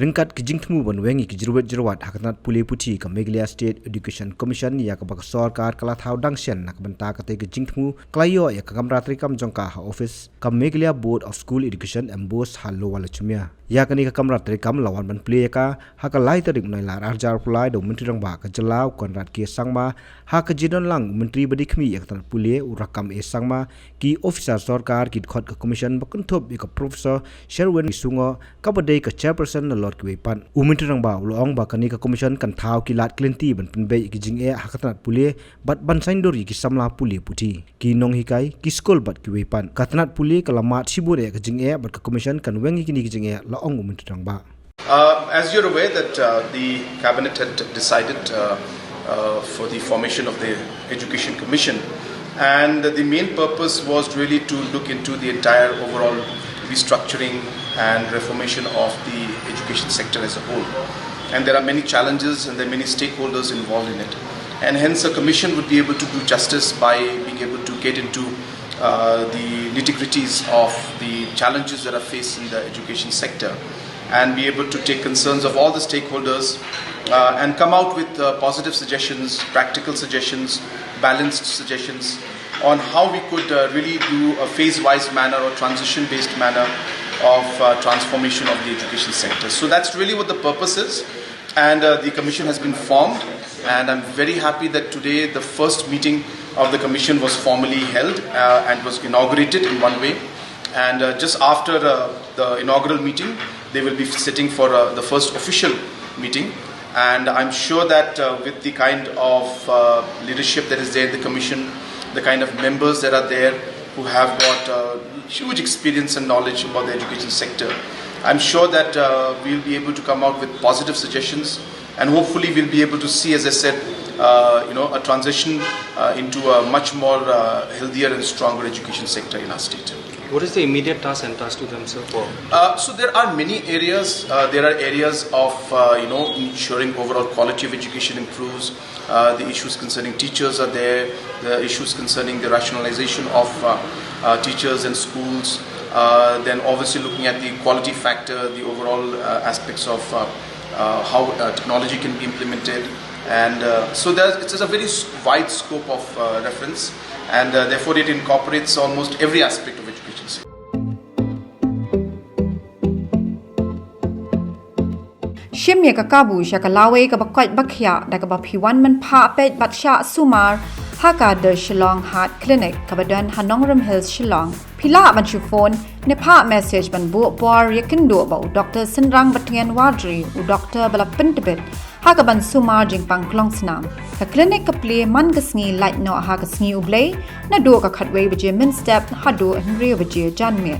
ringkat kijing tmu ban wengi ki jyrwat haknat pule puthi ka Meghalaya State Education Commission ya ka bak sarkar kala thau dangsen nak banta ka te kijing tmu klayo ya ka kamra trikam jongka ha office ka Meghalaya Board of School Education MBOSE hallo wala chumya ya kani ka kamra trikam lawan ban pule ka ha ka lai tarik nai la arjar pulai do menteri rang ba ka jelaw konrat ke sangma ha ka jinon lang menteri badi khmi ya ka pule urakam e sangma ki officer sarkar ki khot ka commission bakun thop ka professor jyrwat sungo ka badai ka chairperson na lord ki pan menteri rang ba ulong ba kani ka commission kan thau ki lat klenti ban pun be ki jing e ha ka pule bat ban sain dori ki samla pule puthi ki nong hikai ki school bat ki pan ka tanat pule kalamat sibure ka jing e bat ka commission kan wengi ki jing e As you're aware that the cabinet had decided for the formation of the Education Commission, and the main purpose was really to look into the entire overall restructuring and reformation of the education sector as a whole. And there are many challenges and there are many stakeholders involved in it. And hence a commission would be able to do justice by being able to get into the nitty-gritties of the challenges that are faced in the education sector and be able to take concerns of all the stakeholders and come out with positive suggestions, practical suggestions, balanced suggestions on how we could really do a phase-wise manner or transition-based manner of transformation of the education sector. So that's really what the purpose is, and the commission has been formed, and I'm very happy that today the first meeting of the commission was formally held and was inaugurated in one way, and just after the inaugural meeting they will be sitting for the first official meeting, and I'm sure that with the kind of leadership that is there in the commission, the kind of members that are there who have got huge experience and knowledge about the education sector, I'm sure that we'll be able to come out with positive suggestions, and hopefully we'll be able to see, as I said, a transition into a much more healthier and stronger education sector in our state. What is the immediate task and task to themselves for? So there are many areas. There are areas of ensuring overall quality of education improves. The issues concerning teachers are there. The issues concerning the rationalization of teachers and schools. Then obviously looking at the quality factor, the overall aspects of how technology can be implemented. And so it's a very wide scope of reference, and therefore it incorporates almost every aspect of education. Shimya ka kabu sya ka lawe ka bakwat bakya da ka bapiwan man pa pet batsya sumar haka the Shillong Heart Clinic ka badan Hanongram Hills Shillong pila man phone ne pa message ban bu por yakin do ba Dr. Sinrang Batngan Wadri u Dr. Balapintibit haka ban sumar jingpang klong snam ka clinic ka play man ka sngi light no haka sngi ublay na do ka khatwe baje min step hado henry baje janme